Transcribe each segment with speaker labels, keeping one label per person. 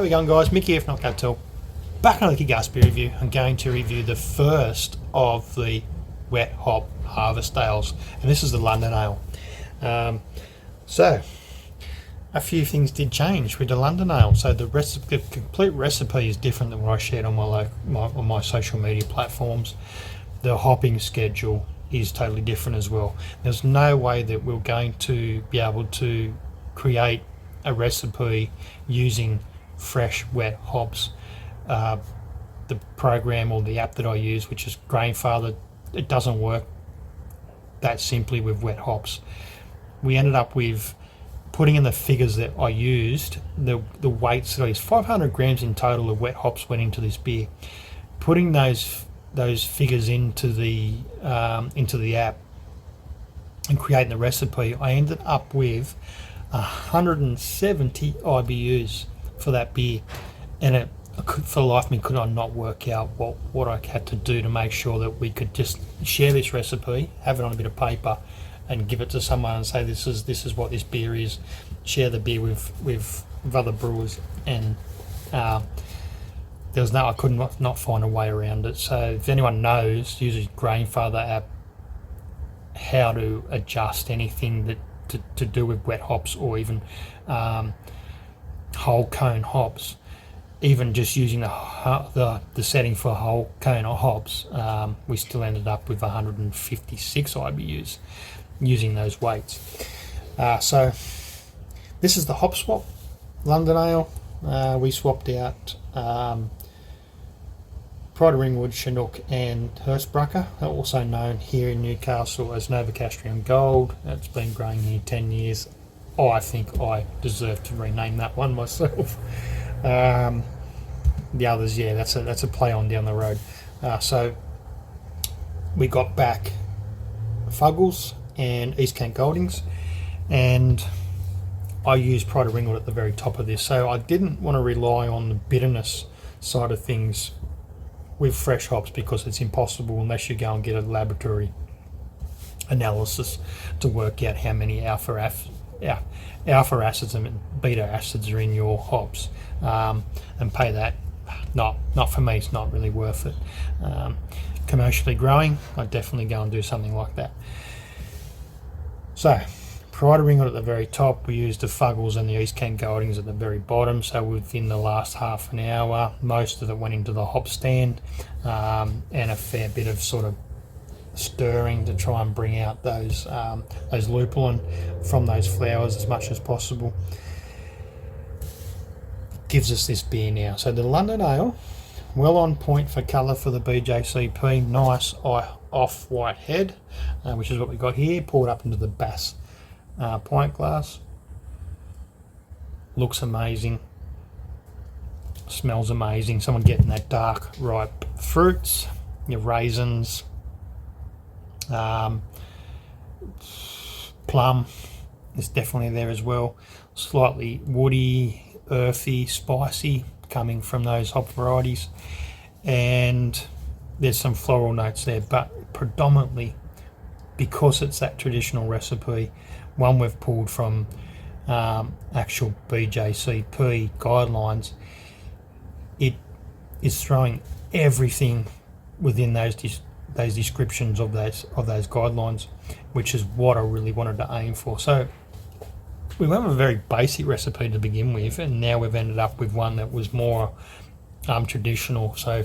Speaker 1: we going, guys? Mickey F. Not Cartel. Back on the Gas Beer Review. I'm going to review the first of the wet hop harvest ales, and this is the London Ale. So a few things did change with the London Ale. So the complete recipe is different than what I shared on my social media platforms. The hopping schedule is totally different as well. There's no way that we're going to be able to create a recipe using fresh wet hops. The program or the app that I use, which is Grainfather, it doesn't work that simply with wet hops. We ended up with putting in the figures that I used, the weights that I used, 500 grams in total of wet hops went into this beer. Putting those figures into the app and creating the recipe, I ended up with 170 IBUs for that beer, and for the life of me could I not work out what I had to do to make sure that we could just share this recipe, have it on a bit of paper, and give it to someone and say this is what this beer is. Share the beer with other brewers, and I could not find a way around it. So if anyone knows, uses Grainfather app, how to adjust anything that to do with wet hops or even whole cone hops, even just using the setting for whole cone or hops, we still ended up with 156 IBUs using those weights. So this is the hop swap London Ale. We swapped out Pride of Ringwood, Chinook and Hurstbrucker, also known here in Newcastle as Novocastrian Gold. It's been growing here 10 years. I think I deserve to rename that one myself. The others, yeah, that's a play on down the road. So we got back Fuggles and East Kent Goldings, and I used Pride of Ringwood at the very top of this. So I didn't want to rely on the bitterness side of things with fresh hops, because it's impossible unless you go and get a laboratory analysis to work out how many alpha acids and beta acids are in your hops, and pay that. Not for me, it's not really worth it. Commercially growing, I'd definitely go and do something like that. So Pride of Ringwood at the very top, we used the Fuggles and the East Kent Goldings at the very bottom. So within the last half an hour, most of it went into the hop stand, and a fair bit of sort of stirring to try and bring out those lupulin from those flowers as much as possible. Gives us this beer now. So the London Ale, well on point for colour for the BJCP, nice off-white head, which is what we got here, poured up into the Bass pint glass. Looks amazing, smells amazing. Someone getting that dark ripe fruits, your raisins, plum is definitely there as well. Slightly woody, earthy, spicy coming from those hop varieties, and there's some floral notes there, but predominantly, because it's that traditional recipe, one we've pulled from actual BJCP guidelines, it is throwing everything within those descriptions of those guidelines, which is what I really wanted to aim for. So we went with a very basic recipe to begin with, and now we've ended up with one that was more traditional. So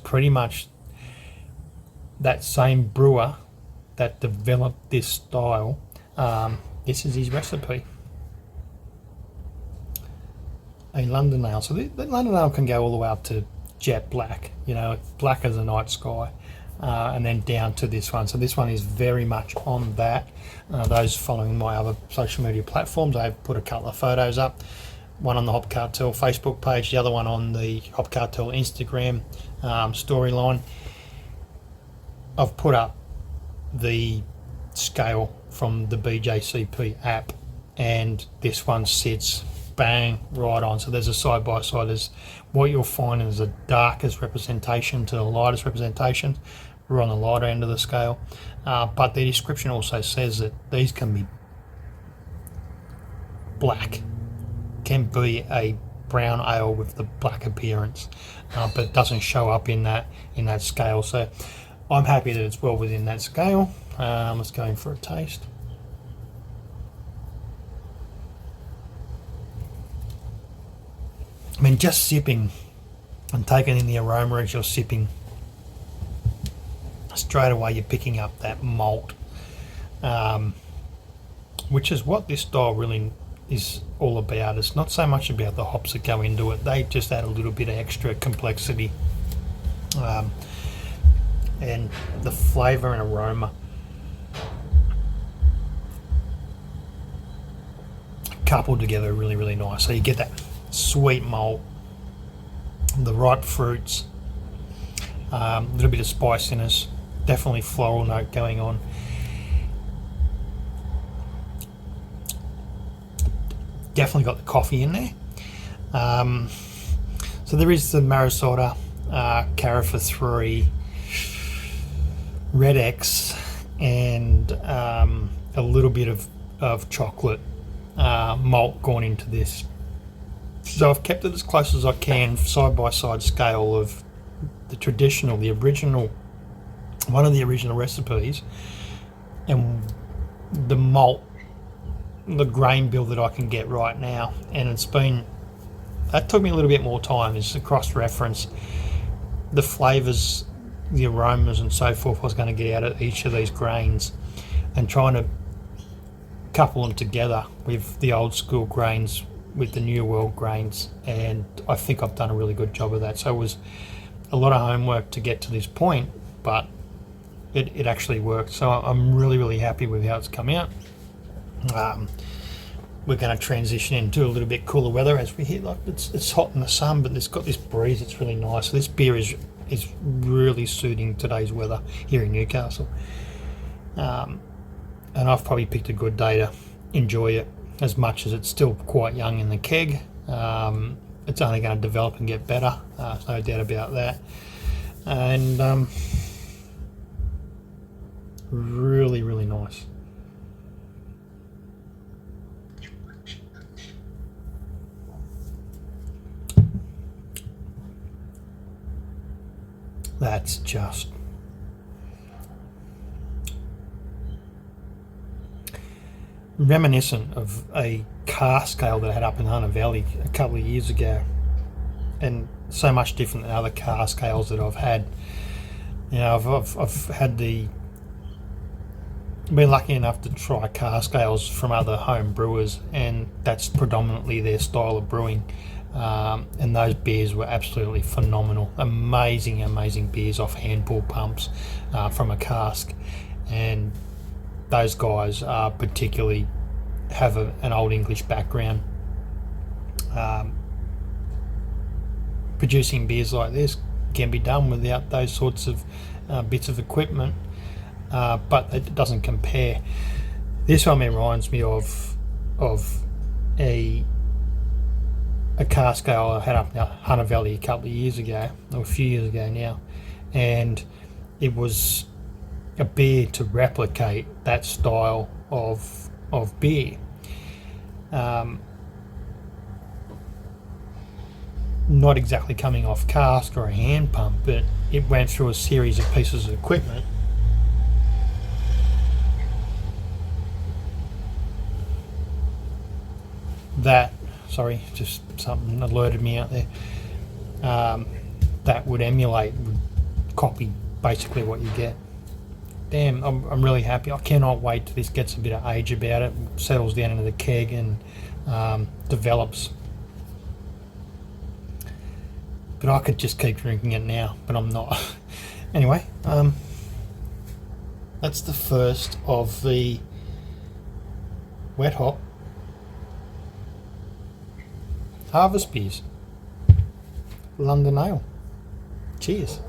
Speaker 1: pretty much that same brewer that developed this style, this is his recipe. A London Ale. So the London Ale can go all the way up to jet black, black as a night sky, and then down to this one. So this one is very much on that. Those following my other social media platforms, I've put a couple of photos up, one on the Hop Cartel Facebook page, the other one on the Hop Cartel Instagram storyline. I've put up the scale from the BJCP app, and this one sits bang right on. So there's a side by side. There's what you'll find is the darkest representation to the lightest representation. We're on the lighter end of the scale, but the description also says that these can be black, can be a brown ale with the black appearance, but it doesn't show up in that scale. So I'm happy that it's well within that scale. Let's go in for a taste. I mean, just sipping and taking in the aroma as you're sipping, straight away you're picking up that malt, which is what this style really is all about. It's not so much about the hops that go into it, they just add a little bit of extra complexity, and the flavour and aroma coupled together really, really nice. So you get that sweet malt, the ripe fruits, a little bit of spiciness, definitely floral note going on. Definitely got the coffee in there. So there is the Marisota Carafa 3 Red X and a little bit of chocolate malt gone into this. So I've kept it as close as I can, side by side scale of the traditional, the original, one of the original recipes, and the malt, the grain bill that I can get right now. And that took me a little bit more time, is to cross-reference the flavours, the aromas and so forth I was going to get out of each of these grains, and trying to couple them together with the old school grains with the new world grains, and I think I've done a really good job of that. So it was a lot of homework to get to this point, but it actually worked. So I'm really, really happy with how it's come out. We're going to transition into a little bit cooler weather as we hit, like it's hot in the sun, but it's got this breeze. It's really nice. So this beer is really suiting today's weather here in Newcastle, and I've probably picked a good day to enjoy it, as much as it's still quite young in the keg. It's only going to develop and get better, there's no doubt about that. And really, really nice. That's just reminiscent of a cask ale that I had up in Hunter Valley a couple of years ago, and so much different than other cask ales that I've had. You know, I've been lucky enough to try cask ales from other home brewers, and that's predominantly their style of brewing. And those beers were absolutely phenomenal. Amazing beers off hand pull pumps from a cask. And those guys particularly have an old English background. Producing beers like this can be done without those sorts of bits of equipment, but it doesn't compare. This one reminds me of a cask ale I had up in Hunter Valley a couple of years ago, or a few years ago now, and it was a beer to replicate that style of beer. Not exactly coming off cask or a hand pump, but it went through a series of pieces of equipment that, sorry, just something alerted me out there, that would copy basically what you get. Damn, I'm really happy. I cannot wait till this gets a bit of age about it, settles down into the keg and develops. But I could just keep drinking it now, but I'm not. Anyway, that's the first of the wet hop harvest beers. London Ale. Cheers.